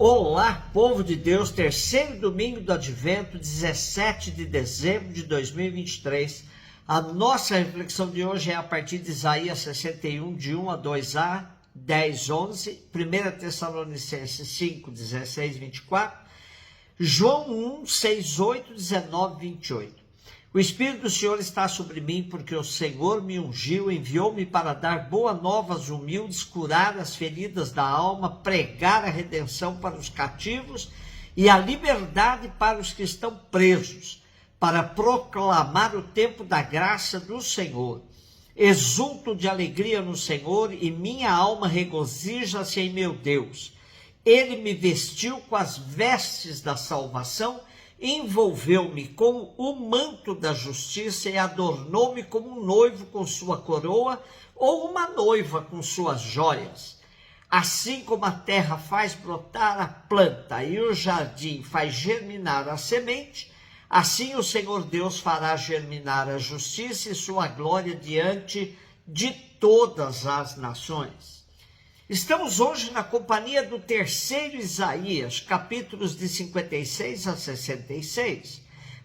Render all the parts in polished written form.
Olá, povo de Deus, terceiro domingo do Advento, 17 de dezembro de 2023. A nossa reflexão de hoje é a partir de Isaías 61, de 1 a 2a, 10, 11, 1 Tessalonicenses 5, 16, 24, João 1, 6, 8, 19, 28. O Espírito do Senhor está sobre mim, porque o Senhor me ungiu, enviou-me para dar boa nova aos humildes, curar as feridas da alma, pregar a redenção para os cativos e a liberdade para os que estão presos, para proclamar o tempo da graça do Senhor. Exulto de alegria no Senhor e minha alma regozija-se em meu Deus. Ele me vestiu com as vestes da salvação, envolveu-me com o manto da justiça e adornou-me como um noivo com sua coroa ou uma noiva com suas joias. Assim como a terra faz brotar a planta e o jardim faz germinar a semente, assim o Senhor Deus fará germinar a justiça e sua glória diante de todas as nações. Estamos hoje na companhia do terceiro Isaías, capítulos de 56 a 66.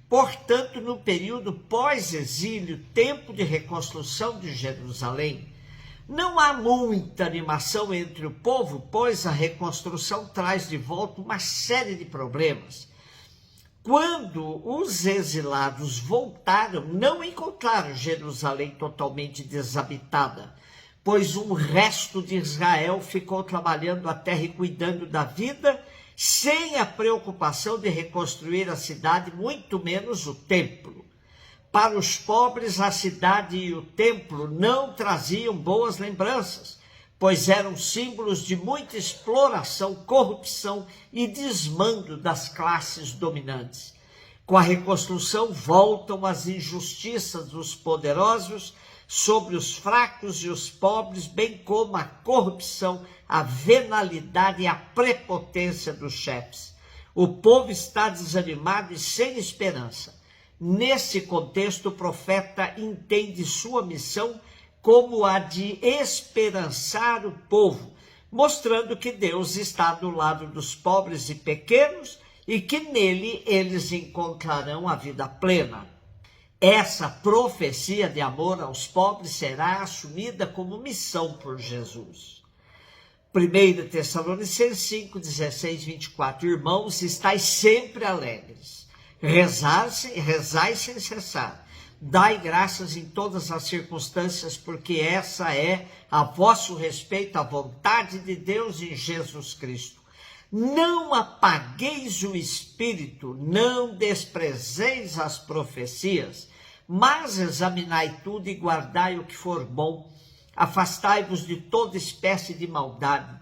Portanto, no período pós-exílio, tempo de reconstrução de Jerusalém, não há muita animação entre o povo, pois a reconstrução traz de volta uma série de problemas. Quando os exilados voltaram, não encontraram Jerusalém totalmente desabitada, pois um resto de Israel ficou trabalhando a terra e cuidando da vida, sem a preocupação de reconstruir a cidade, muito menos o templo. Para os pobres, a cidade e o templo não traziam boas lembranças, pois eram símbolos de muita exploração, corrupção e desmando das classes dominantes. Com a reconstrução, voltam as injustiças dos poderosos sobre os fracos e os pobres, bem como a corrupção, a venalidade e a prepotência dos chefes. O povo está desanimado e sem esperança. Nesse contexto, o profeta entende sua missão como a de esperançar o povo, mostrando que Deus está do lado dos pobres e pequenos e que nele eles encontrarão a vida plena. Essa profecia de amor aos pobres será assumida como missão por Jesus. 1 Tessalonicenses 5, 16, 24. Irmãos, estais sempre alegres, rezai sem cessar, dai graças em todas as circunstâncias, porque essa é a vosso respeito, a vontade de Deus em Jesus Cristo. Não apagueis o espírito, não desprezeis as profecias, mas examinai tudo e guardai o que for bom. Afastai-vos de toda espécie de maldade,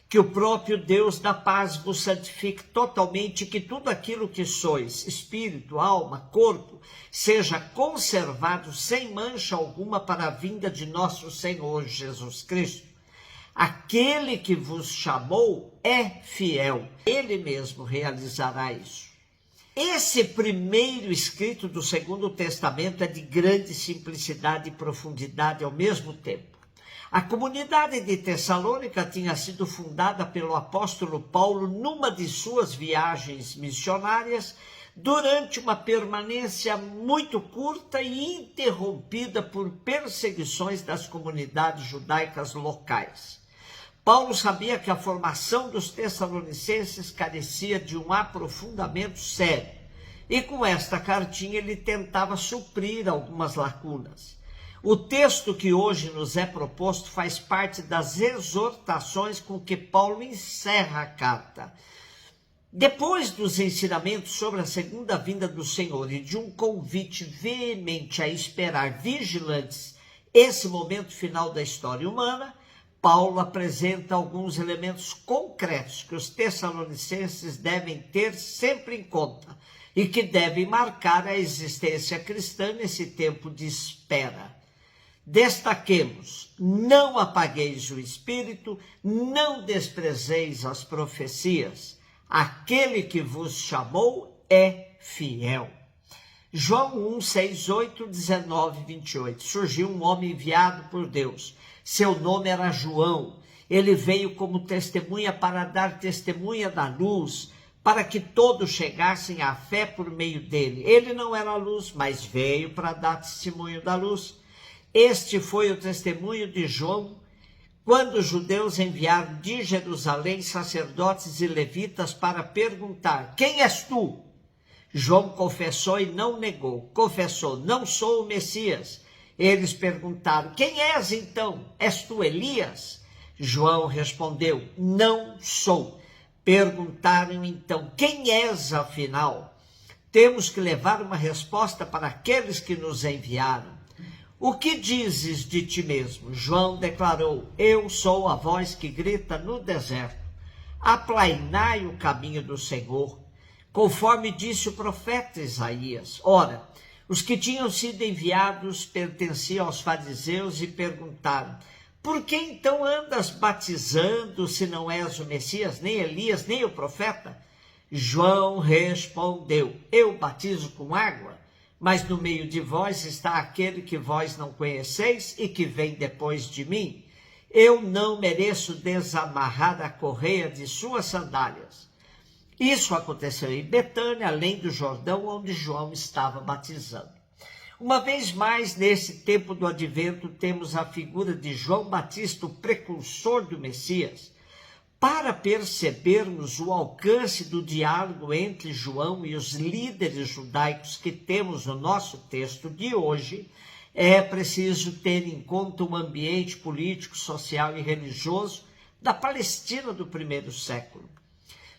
que o próprio Deus da paz vos santifique totalmente, que tudo aquilo que sois, espírito, alma, corpo, seja conservado sem mancha alguma para a vinda de nosso Senhor Jesus Cristo. Aquele que vos chamou é fiel, ele mesmo realizará isso. Esse primeiro escrito do Segundo Testamento é de grande simplicidade e profundidade ao mesmo tempo. A comunidade de Tessalônica tinha sido fundada pelo apóstolo Paulo numa de suas viagens missionárias, durante uma permanência muito curta e interrompida por perseguições das comunidades judaicas locais. Paulo sabia que a formação dos tessalonicenses carecia de um aprofundamento sério, e com esta cartinha ele tentava suprir algumas lacunas. O texto que hoje nos é proposto faz parte das exortações com que Paulo encerra a carta. Depois dos ensinamentos sobre a segunda vinda do Senhor e de um convite veemente a esperar vigilantes esse momento final da história humana, Paulo apresenta alguns elementos concretos que os tessalonicenses devem ter sempre em conta e que devem marcar a existência cristã nesse tempo de espera. Destaquemos: não apagueis o espírito, não desprezeis as profecias. Aquele que vos chamou é fiel. João 1, 6, 8, 19, 28. Surgiu um homem enviado por Deus. Seu nome era João. Ele veio como testemunha para dar testemunha da luz, para que todos chegassem à fé por meio dele. Ele não era a luz, mas veio para dar testemunho da luz. Este foi o testemunho de João, quando os judeus enviaram de Jerusalém sacerdotes e levitas para perguntar: quem és tu? João confessou e não negou. Confessou: não sou o Messias. Eles perguntaram: quem és então? És tu Elias? João respondeu: não sou. Perguntaram então: quem és afinal? Temos que levar uma resposta para aqueles que nos enviaram. O que dizes de ti mesmo? João declarou: eu sou a voz que grita no deserto: aplainai o caminho do Senhor, conforme disse o profeta Isaías. Ora, os que tinham sido enviados pertenciam aos fariseus e perguntaram: por que então andas batizando, se não és o Messias, nem Elias, nem o profeta? João respondeu: eu batizo com água, mas no meio de vós está aquele que vós não conheceis e que vem depois de mim. Eu não mereço desamarrar a correia de suas sandálias. Isso aconteceu em Betânia, além do Jordão, onde João estava batizando. Uma vez mais, nesse tempo do advento, temos a figura de João Batista, o precursor do Messias. Para percebermos o alcance do diálogo entre João e os líderes judaicos que temos no nosso texto de hoje, é preciso ter em conta o ambiente político, social e religioso da Palestina do primeiro século.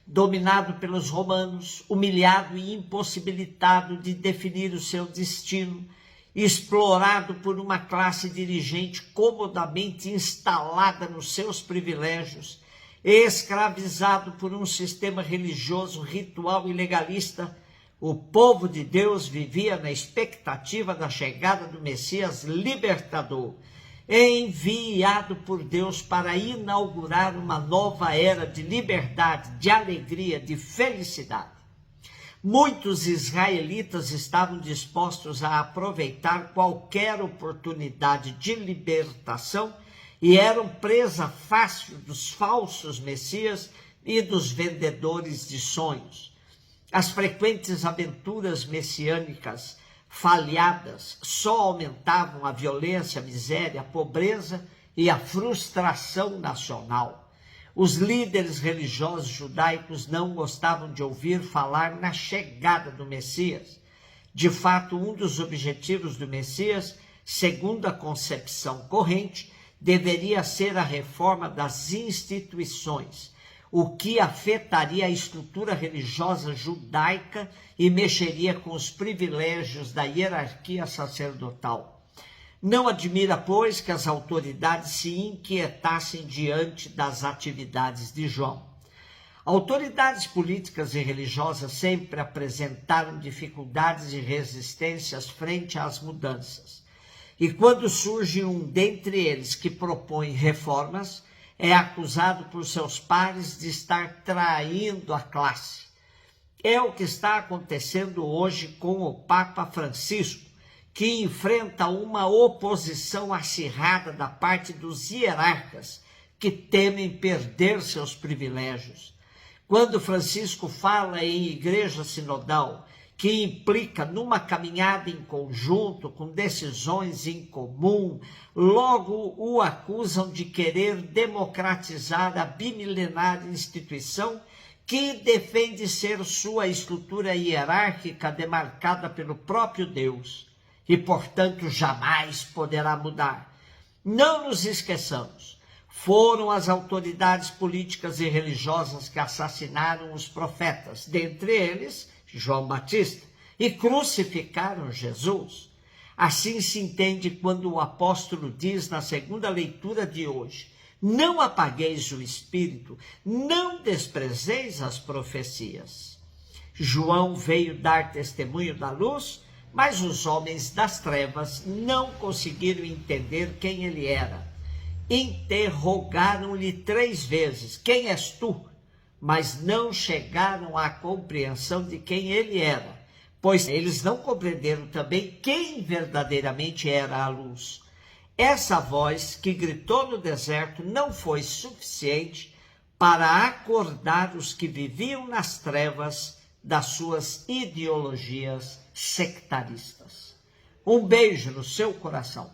Dominado pelos romanos, humilhado e impossibilitado de definir o seu destino, explorado por uma classe dirigente comodamente instalada nos seus privilégios, escravizado por um sistema religioso, ritual e legalista, o povo de Deus vivia na expectativa da chegada do Messias libertador, enviado por Deus para inaugurar uma nova era de liberdade, de alegria, de felicidade. Muitos israelitas estavam dispostos a aproveitar qualquer oportunidade de libertação e eram presa fácil dos falsos messias e dos vendedores de sonhos. As frequentes aventuras messiânicas falhadas só aumentavam a violência, a miséria, a pobreza e a frustração nacional. Os líderes religiosos judaicos não gostavam de ouvir falar na chegada do Messias. De fato, um dos objetivos do Messias, segundo a concepção corrente, deveria ser a reforma das instituições, o que afetaria a estrutura religiosa judaica e mexeria com os privilégios da hierarquia sacerdotal. Não admira, pois, que as autoridades se inquietassem diante das atividades de João. Autoridades políticas e religiosas sempre apresentaram dificuldades e resistências frente às mudanças. E quando surge um dentre eles que propõe reformas, é acusado por seus pares de estar traindo a classe. É o que está acontecendo hoje com o Papa Francisco, que enfrenta uma oposição acirrada da parte dos hierarcas, que temem perder seus privilégios. Quando Francisco fala em igreja sinodal, que implica numa caminhada em conjunto, com decisões em comum, logo o acusam de querer democratizar a bimilenar instituição que defende ser sua estrutura hierárquica demarcada pelo próprio Deus e, portanto, jamais poderá mudar. Não nos esqueçamos, foram as autoridades políticas e religiosas que assassinaram os profetas, dentre eles João Batista, e crucificaram Jesus. Assim se entende quando o apóstolo diz na segunda leitura de hoje: não apagueis o espírito, não desprezeis as profecias. João veio dar testemunho da luz, mas os homens das trevas não conseguiram entender quem ele era. Interrogaram-lhe 3 vezes: quem és tu? Mas não chegaram à compreensão de quem ele era, pois eles não compreenderam também quem verdadeiramente era a luz. essa voz que gritou no deserto não foi suficiente para acordar os que viviam nas trevas das suas ideologias sectaristas. Um beijo no seu coração.